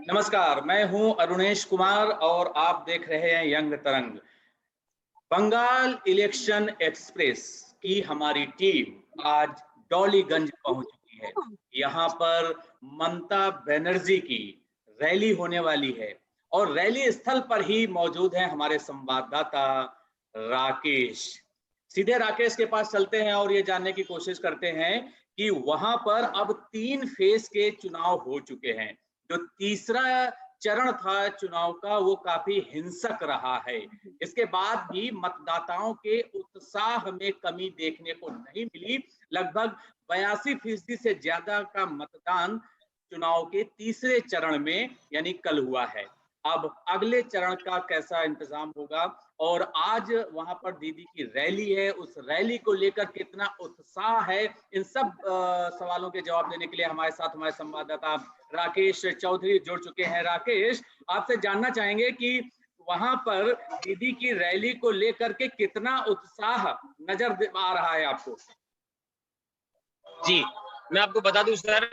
नमस्कार, मैं हूं अरुणेश कुमार और आप देख रहे हैं यंग तरंग। बंगाल इलेक्शन एक्सप्रेस की हमारी टीम आज डॉलीगंज पहुंच चुकी है। यहां पर ममता बनर्जी की रैली होने वाली है और रैली स्थल पर ही मौजूद हैं हमारे संवाददाता राकेश। सीधे राकेश के पास चलते हैं और ये जानने की कोशिश करते हैं कि वहां पर अब 3 फेज के चुनाव हो चुके हैं। जो तीसरा चरण था चुनाव का वो काफी हिंसक रहा है। इसके बाद भी मतदाताओं के उत्साह में कमी देखने को नहीं मिली। लगभग 82% से ज्यादा का मतदान चुनाव के तीसरे चरण में यानी कल हुआ है। अब अगले चरण का कैसा इंतजाम होगा और आज वहां पर दीदी की रैली है, उस रैली को लेकर कितना उत्साह है, इन सब सवालों के जवाब देने के लिए हमारे साथ हमारे संवाददाता राकेश चौधरी जुड़ चुके हैं। राकेश, आपसे जानना चाहेंगे कि वहां पर दीदी की रैली को लेकर के कितना उत्साह नजर आ रहा है आपको? जी, मैं आपको बता दूं सर,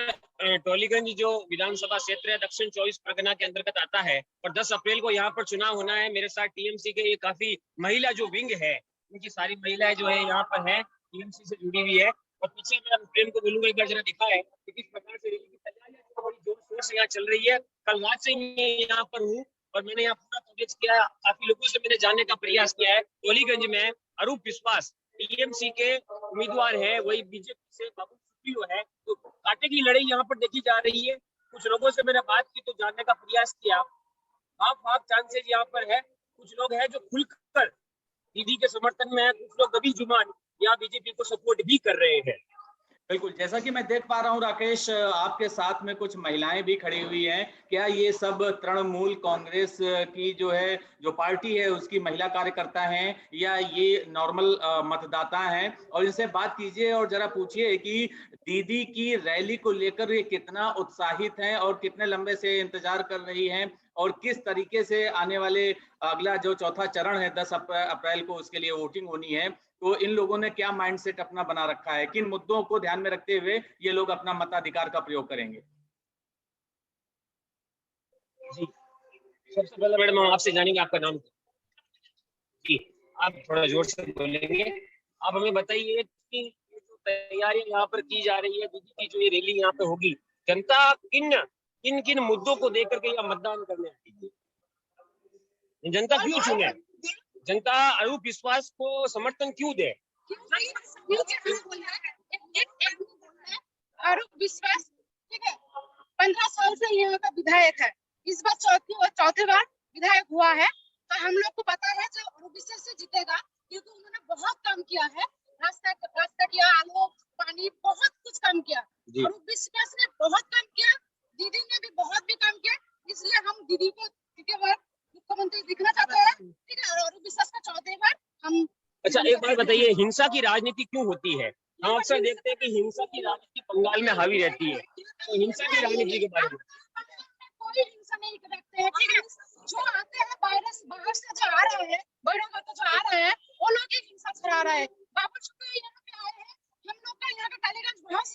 डॉलीगंज जो विधानसभा क्षेत्र है दक्षिण 24 परगना के अंतर्गत आता है और 10 अप्रैल को यहाँ पर चुनाव होना है। मेरे साथ टीएमसी के ये काफी महिला जो विंग है, उनकी सारी महिलाएं जो है यहाँ पर है, टीएमसी से जुड़ी हुई है। और पीछे मैं प्रेम को बोलूंगा एक बार जरा दिखा है कि किस प्रकार से रैली की तैयारियां बड़ी जोर शोर से यहाँ चल रही है। कल रात से मैं यहाँ पर हूँ और मैंने यहाँ पूरा कवरेज किया। काफी लोगों से मैंने जानने का प्रयास किया है। डॉलीगंज में अरूप विश्वास टीएमसी के उम्मीदवार है, वही बीजेपी से बाबू सुप्रियो है, तो कांटे की लड़ाई यहाँ पर देखी जा रही है। कुछ लोगों से मैंने बात की तो जानने का प्रयास किया, हाफ चांसेस यहाँ पर है। कुछ लोग हैं जो खुलकर दीदी के समर्थन में है, कुछ लोग अभी जुबान यहाँ बीजेपी को सपोर्ट भी कर रहे हैं। बिल्कुल, जैसा कि मैं देख पा रहा हूं राकेश, आपके साथ में कुछ महिलाएं भी खड़ी हुई हैं। क्या ये सब तृणमूल कांग्रेस की जो पार्टी है उसकी महिला कार्यकर्ता हैं या ये नॉर्मल मतदाता हैं? और इनसे बात कीजिए और जरा पूछिए कि दीदी की रैली को लेकर ये कितना उत्साहित हैं और कितने लंबे से इंतजार कर रही हैं और किस तरीके से आने वाले अगला जो चौथा चरण है 10 अप्रैल को, उसके लिए वोटिंग होनी है, तो इन लोगों ने क्या माइंडसेट अपना बना रखा है, किन मुद्दों को ध्यान में रखते हुए ये लोग अपना मताधिकार का प्रयोग करेंगे? जी, सबसे पहले मैडम हम आपसे जानेंगे आपका नाम। जी, आप थोड़ा जोर से बोलेंगे। आप हमें बताइए कि जो तैयारी यहाँ पर की जा रही है, दीदी की जो ये रैली यहाँ पे होगी, जनता किन किन मुद्दों को देकर के यहाँ मतदान करने आती है? जनता क्यों चुने? जनता अरूप विश्वास को समर्थन क्यों दे? अरूप विश्वास ठीक है, 15 साल से यहाँ का विधायक है, इस बार चौथी बार विधायक हुआ है। तो हम लोग को पता है जो अरूप विश्वास से जीतेगा, क्योंकि उन्होंने बहुत काम किया है, रास्ता किया, आलू पानी बहुत कुछ काम किया। अरूप विश्वास ने बहुत काम किया, दीदी ने भी बहुत भी काम किया, इसलिए हम दीदी को मुख्यमंत्री दिखना चाहते हैं। ठीक है, और अरूप विश्वास का चौथी बार हम। अच्छा, एक बात बताइए, हिंसा की राजनीति क्यों होती है? हम अक्सर देखते हैं कि हिंसा की राजनीति बंगाल में हावी रहती है, तो हिंसा की राजनीति के बारे में कोई हिंसा नहीं रखते हैं। ठीक है, जो आते हैं बाहर से जो आ रहे हैं, बड़े जो आ रहे हैं, वो लोग ही हिंसा करा रहे हैं। बाबू सुप्रियो यहाँ पे आए हैं, हम लोग का यहाँ का डालीगंज बहुत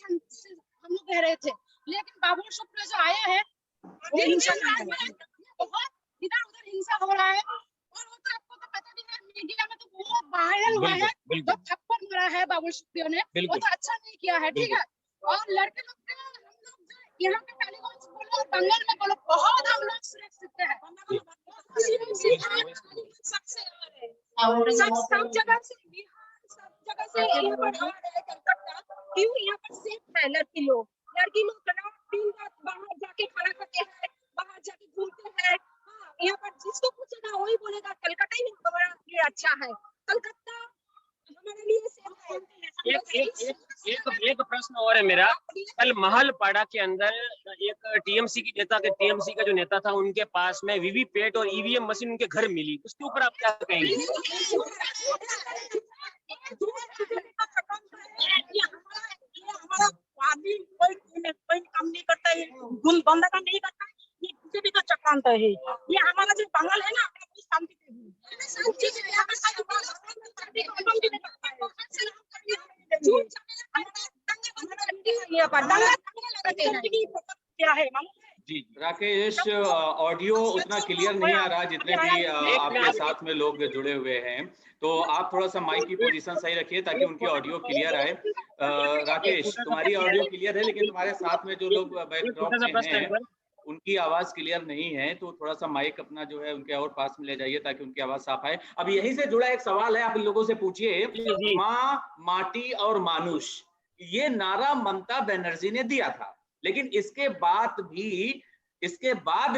हम लोग कह रहे थे, लेकिन बाबू सुप्रियो जो आए हैं वो हिंसा बहुत इधर उधर हिंसा हो रहा है। और वो तो आपको तो पता भी है, मीडिया में तो बहुत वायरल हुआ है, जो थप्पड़ मारा है बाबू सुप्रियो ने, वो तो अच्छा नहीं किया है। ठीक है, और लड़के लोग हम लोग जो यहाँ पे डालीगंज बोलो और बंगाल में बोलो, बहुत हम लोग सुरक्षित हैं। सबसे सब जगह से बिहार, सब जगह से यहाँ पर आ रहे हैं कलकत्ता, क्यों यहाँ पर सेफ है? लड़की लोग दिन रात बाहर जाके खाना खाते हैं, बाहर जाके घूमते हैं। हाँ, यहाँ पर जिसको पूछेगा वही बोलेगा कलकत्ता ही हमारा लिए अच्छा है, कलकत्ता हमारे लिए सेफ है। एक प्रश्न और है मेरा। कल महलपाड़ा के अंदर एक टीएमसी का जो नेता था, उनके पास में वीवीपैट और ईवीएम मशीन उनके घर मिली, उसके ऊपर आप क्या कहेंगे? कोई काम नहीं करता है, बंदा काम नहीं करता, ये बीजेपी का चक्रांत है। ये हमारा जो बंगाल है ना, शांति क्या है जी राकेश, ऑडियो उतना क्लियर नहीं आ रहा जितने भी आपके साथ में लोग जुड़े हुए हैं, तो आप थोड़ा सा माइक की पोजीशन सही रखिए ताकि उनकी ऑडियो क्लियर आए। राकेश, तुम्हारी ऑडियो क्लियर है, लेकिन तुम्हारे साथ में जो लोग बैकड्रॉप में हैं उनकी आवाज क्लियर नहीं है, तो थोड़ा सा माइक अपना जो है उनके और पास में ले जाइए ताकि उनकी आवाज साफ आए। अब यहीं से जुड़ा एक सवाल है, आप इन लोगों से पूछिए, माँ, माटी और मानुष, ये नारा ममता बनर्जी ने दिया था, लेकिन इसके बाद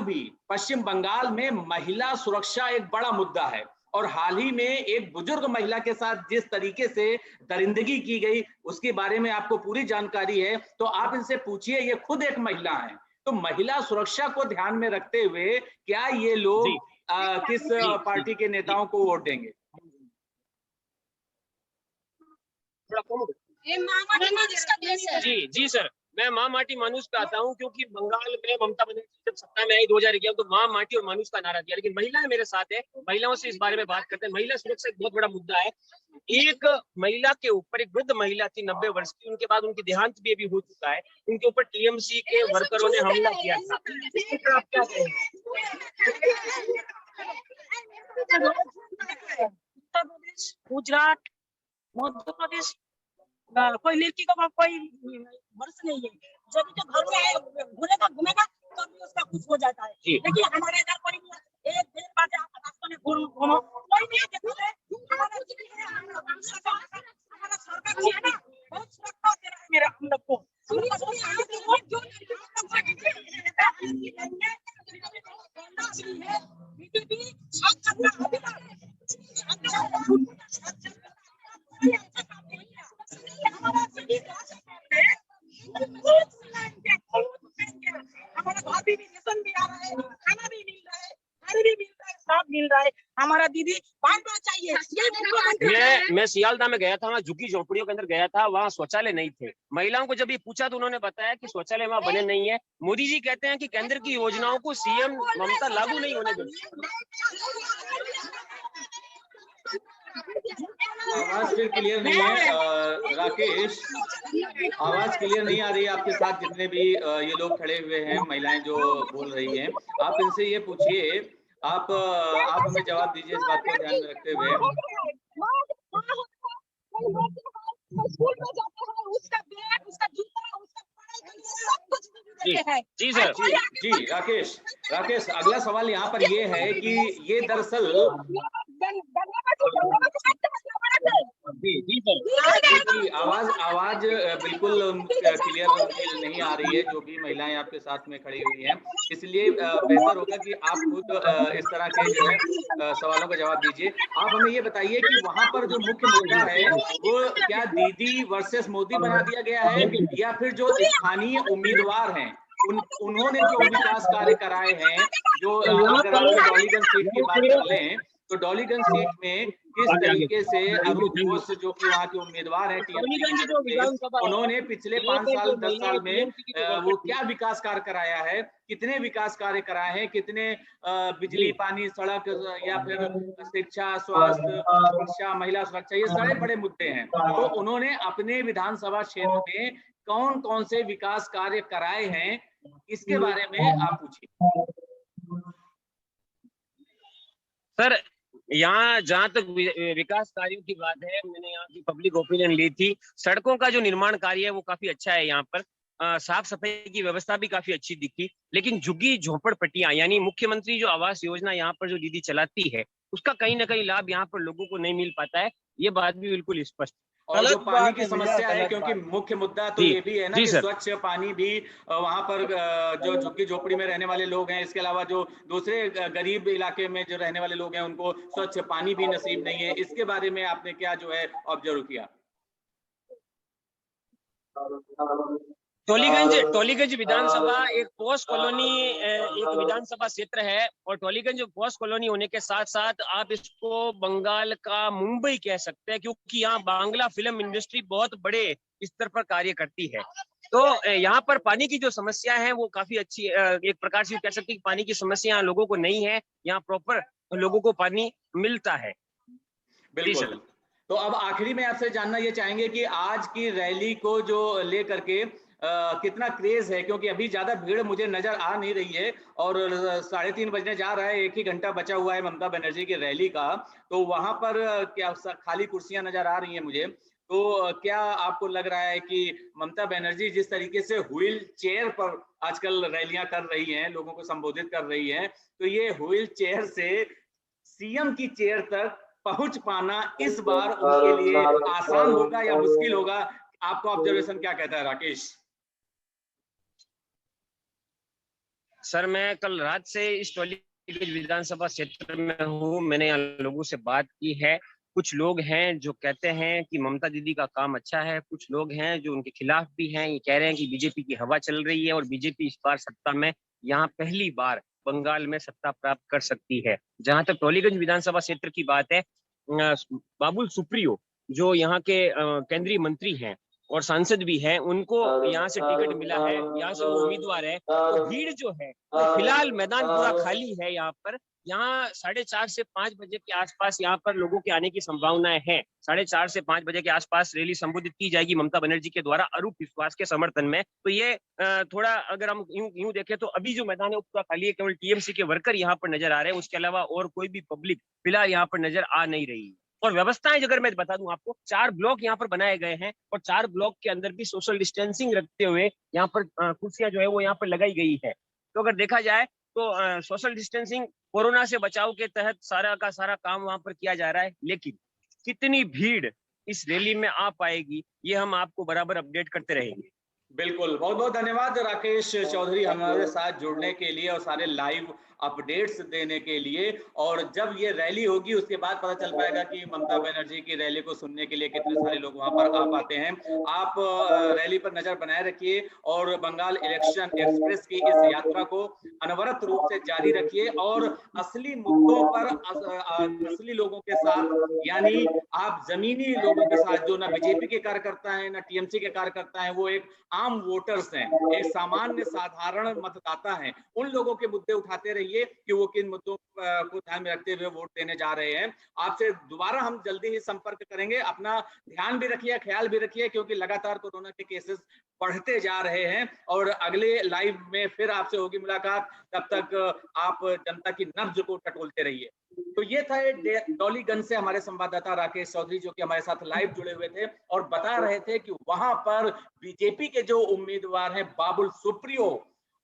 भी पश्चिम बंगाल में महिला सुरक्षा एक बड़ा मुद्दा है, और हाल ही में एक बुजुर्ग महिला के साथ जिस तरीके से दरिंदगी की गई उसके बारे में आपको पूरी जानकारी है, तो आप इनसे पूछिए, ये खुद एक महिला है, तो महिला सुरक्षा को ध्यान में रखते हुए क्या ये लोग किस पार्टी के नेताओं को वोट देंगे? जी जी सर, मैं माँ माटी मानुष पे आता हूँ, क्योंकि बंगाल में ममता बनर्जी जब सत्ता में आई 2011 तो माँ माटी और मानुष का नारा दिया, लेकिन महिलाएं मेरे साथ है, महिलाओं से इस बारे में बात करते हैं। महिला सुरक्षा एक बहुत बड़ा मुद्दा है। एक महिला के ऊपर, एक वृद्ध महिला थी 90 वर्ष की, उनके बाद उनकी देहांत भी अभी हो चुका है, उनके ऊपर टीएमसी के वर्करों ने हमला किया था। इसके पर आप क्या कहेंगे? उत्तर प्रदेश, गुजरात, मध्य प्रदेश, कोई लड़की का कोई वर्ष नहीं है, जब तो घर में घूमेगा तब भी उसका कुछ हो जाता है, लेकिन हमारे इधर कोई नहीं, एक देर बाद रास्ते में घूमो, कोई नहीं देखता है। हमारा सरकार जो है ना, बहुत सुरक्षा दे रहा है मेरे हम लोग को। हमारा भाभी भी रेशन भी आ रहा है, खाना भी मिल रहा है, घर भी मिल रहा है, सब मिल रहा है। हमारा दीदी बार-बार चाहिए। मैं सियालदह में गया था, वहाँ झुग्गी झोपड़ियों के अंदर गया था, वहाँ शौचालय नहीं थे। महिलाओं को जब ये पूछा तो उन्होंने बताया कि शौचालय वहाँ बने नहीं है। मोदी जी कहते हैं कि केंद्र की योजनाओं को सीएम ममता लागू नहीं होने देती। आवाज फिर क्लियर नहीं है राकेश, आवाज क्लियर नहीं आ रही है आपके साथ जितने भी ये लोग खड़े हुए हैं, महिलाएं जो बोल रही हैं, आप इनसे ये पूछिए, आप हमें जवाब दीजिए इस बात को ध्यान में रखते हुए। जी सर, जी राकेश, अगला सवाल यहाँ पर ये है कि ये दरअसल जी आवाज बिल्कुल क्लियर नहीं आ रही है, जो भी महिलाएं आपके साथ में खड़ी हुई हैं, इसलिए बेहतर होगा कि आप खुद इस तरह के जो है सवालों का जवाब दीजिए। आप हमें ये बताइए कि वहां पर जो मुख्य मुद्दा है वो क्या दीदी वर्सेस मोदी बना दिया गया है, या फिर जो स्थानीय उम्मीदवार हैं उन्होंने जो विकास कार्य कराए हैं, जो अगर आप डॉलीगंज सीट की बात कर लें तो डॉलीगंज सीट में किस तरीके से अरूप घोष जो कि वहाँ के उम्मीदवार हैं टीएमसी, उन्होंने पिछले 5 साल 10 साल में वो क्या विकास कार्य कराया है, कितने विकास कार्य कराए हैं, कितने बिजली, पानी, सड़क या फिर शिक्षा, स्वास्थ्य, शिक्षा, महिला सुरक्षा, ये सारे बड़े मुद्दे हैं। तो उन्होंने अपने विधानसभा क्षेत्र में कौन कौन से विकास कार्य कराए हैं, इसके बारे में आप पूछिए। सर, यहाँ जहाँ तक विकास कार्यों की बात है, मैंने यहाँ की पब्लिक ओपिनियन ली थी। सड़कों का जो निर्माण कार्य है वो काफी अच्छा है, यहाँ पर साफ सफाई की व्यवस्था भी काफी अच्छी दिखी, लेकिन झुग्गी झोपड़पट्टियां यानी मुख्यमंत्री जो आवास योजना यहाँ पर जो दीदी चलाती है उसका कहीं ना कहीं लाभ यहाँ पर लोगों को नहीं मिल पाता है, ये बात भी बिल्कुल स्पष्ट। और जो पानी की समस्या है, क्योंकि मुख्य मुद्दा तो ये भी है ना कि स्वच्छ पानी भी वहां पर जो झुग्गी झोपड़ी में रहने वाले लोग हैं, इसके अलावा जो दूसरे गरीब इलाके में जो रहने वाले लोग हैं उनको स्वच्छ पानी भी नसीब नहीं है। इसके बारे में आपने क्या जो है ऑब्जर्व किया? टोलीगंज विधानसभा एक पोस्ट कॉलोनी एक विधानसभा क्षेत्र है, और टोलीगंज पोस्ट कॉलोनी होने के साथ साथ आप इसको बंगाल का मुंबई कह सकते हैं, क्योंकि यहाँ बांग्ला फिल्म इंडस्ट्री बहुत बड़े स्तर पर कार्य करती है। तो यहाँ पर पानी की जो समस्या है वो काफी अच्छी, एक प्रकार से कह सकते हैं कि पानी की समस्या लोगों को नहीं है, यहाँ प्रॉपर लोगों को पानी मिलता है। बिल्कुल तो अब आखिरी में आपसे जानना ये चाहेंगे कि आज की रैली को जो लेकर के कितना क्रेज है, क्योंकि अभी ज्यादा भीड़ मुझे नजर आ नहीं रही है और 3:30 बजने जा रहा है, 1 ही घंटा बचा हुआ है ममता बनर्जी की रैली का, तो वहां पर क्या खाली कुर्सियां नजर आ रही हैं मुझे, तो क्या आपको लग रहा है कि ममता बनर्जी जिस तरीके से व्हील चेयर पर आजकल रैलियां कर रही हैं, लोगों को संबोधित कर रही हैं, तो ये व्हील चेयर से सीएम की चेयर तक पहुंच पाना इस बार उनके लिए आसान होगा या मुश्किल होगा? आपका ऑब्जर्वेशन क्या कहता है राकेश? सर, मैं कल रात से इस टॉलीगंज विधानसभा क्षेत्र में हूँ। मैंने यहाँ लोगों से बात की है। कुछ लोग हैं जो कहते हैं कि ममता दीदी का काम अच्छा है, कुछ लोग हैं जो उनके खिलाफ भी हैं। ये कह रहे हैं कि बीजेपी की हवा चल रही है और बीजेपी इस बार सत्ता में यहाँ पहली बार बंगाल में सत्ता प्राप्त कर सकती है। जहां तक टॉलीगंज विधानसभा क्षेत्र की बात है, बाबुल सुप्रियो जो यहाँ के केंद्रीय मंत्री हैं और सांसद भी हैं, उनको यहाँ से टिकट मिला है, यहाँ से वो उम्मीदवार है। तो भीड़ जो है, तो फिलहाल मैदान पूरा खाली है। यहाँ पर 4:30 से 5 बजे के आसपास यहाँ पर लोगों के आने की संभावनाएं हैं। 4:30 से 5 बजे के आसपास रैली संबोधित की जाएगी ममता बनर्जी के द्वारा अरूप विश्वास के समर्थन में। तो ये थोड़ा अगर हम यूं देखें तो अभी जो मैदान है वो पूरा खाली है, केवल टीएमसी के वर्कर यहाँ पर नजर आ रहे हैं। उसके अलावा और कोई भी पब्लिक फिलहाल यहाँ पर नजर आ नहीं रही है। और व्यवस्थाएं अगर मैं बता दूं आपको, 4 ब्लॉक यहाँ पर बनाए गए हैं और 4 ब्लॉक के अंदर भी सोशल डिस्टेंसिंग रखते हुए यहाँ पर कुर्सियां जो है वो यहाँ पर लगाई गई है। तो अगर देखा जाए तो सोशल डिस्टेंसिंग, कोरोना से बचाव के तहत सारा का सारा काम वहां पर किया जा रहा है। लेकिन कितनी भीड़ इस रैली में आ पाएगी, ये हम आपको बराबर अपडेट करते रहेंगे। बिल्कुल, बहुत बहुत धन्यवाद राकेश चौधरी हमारे साथ जुड़ने के लिए और सारे लाइव अपडेट्स देने के लिए। और जब ये रैली होगी उसके बाद पता चल पाएगा कि ममता बनर्जी की रैली को सुनने के लिए कितने सारे लोग वहां पर आ पाते हैं। आप रैली पर नजर बनाए रखिए और बंगाल इलेक्शन एक्सप्रेस की इस यात्रा को अनवरत रूप से जारी रखिए और असली मुद्दों पर असली लोगों के साथ, यानी आप जमीनी लोगों के साथ, जो ना बीजेपी के कार्यकर्ता हैं ना टीएमसी के कार्यकर्ता हैं, वो एक आम वोटर्स हैं, एक सामान्य साधारण मतदाता हैं, उन लोगों के मुद्दे उठाते रहिए कि वो किन मुद्दों को ध्यान में रखते हुए वोट देने जा रहे हैं। आपसे दोबारा हम जल्दी ही संपर्क करेंगे। अपना ध्यान भी रखिए, ख्याल भी रखिए, क्योंकि लगातार कोरोना के केसेस बढ़ते जा रहे हैं और अगले लाइव में फिर आपसे होगी मुलाकात। तब तक आप जनता की नब्ज को टटोलते रहिए। तो ये था डॉलीगंज से हमारे संवाददाता राकेश चौधरी, जो कि हमारे साथ लाइव जुड़े हुए थे और बता रहे थे कि वहां पर बीजेपी के जो उम्मीदवार हैं बाबुल सुप्रियो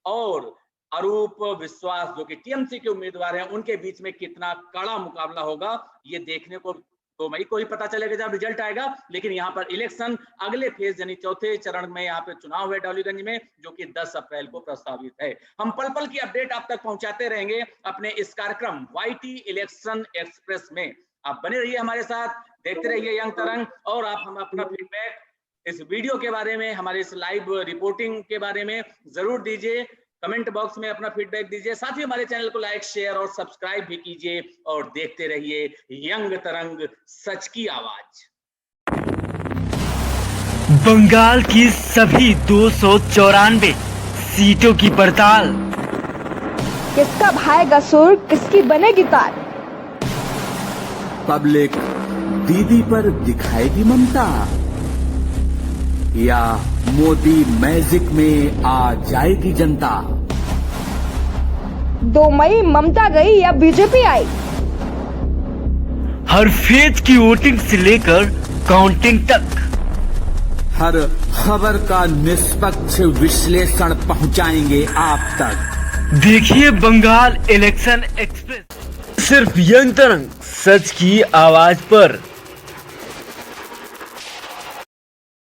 और अरूप विश्वास जो कि टीएमसी के उम्मीदवार हैं, उनके बीच में कितना कड़ा मुकाबला होगा ये देखने को 2 मई को ही पता चलेगा जब रिजल्ट आएगा। लेकिन यहाँ पर इलेक्शन अगले फेज यानी चौथे चरण में यहाँ पे चुनाव है डॉलीगंज में, जो कि 10 अप्रैल को प्रस्तावित है। हम पल पल की अपडेट आप तक पहुंचाते रहेंगे अपने इस कार्यक्रम YT इलेक्शन एक्सप्रेस में। आप बने रहिए हमारे साथ, देखते रहिए यंग तरंग, और आप हम अपना फीडबैक इस वीडियो के बारे में, हमारे इस लाइव रिपोर्टिंग के बारे में जरूर दीजिए। कमेंट बॉक्स में अपना फीडबैक दीजिए। साथ ही हमारे चैनल को लाइक, शेयर और सब्सक्राइब भी कीजिए और देखते रहिए यंग तरंग, सच की आवाज। बंगाल की सभी 294 सीटों की पड़ताल। किसका भाएगा सुर, किसकी बनेगी तार। पब्लिक दीदी पर दिखाएगी ममता या मोदी मैजिक में आ जाएगी जनता। 2 मई ममता गई या बीजेपी आई। हर फेज की वोटिंग से लेकर काउंटिंग तक हर खबर का निष्पक्ष विश्लेषण पहुंचाएंगे आप तक। देखिए बंगाल इलेक्शन एक्सप्रेस, सिर्फ यंग तरंग, सच की आवाज पर।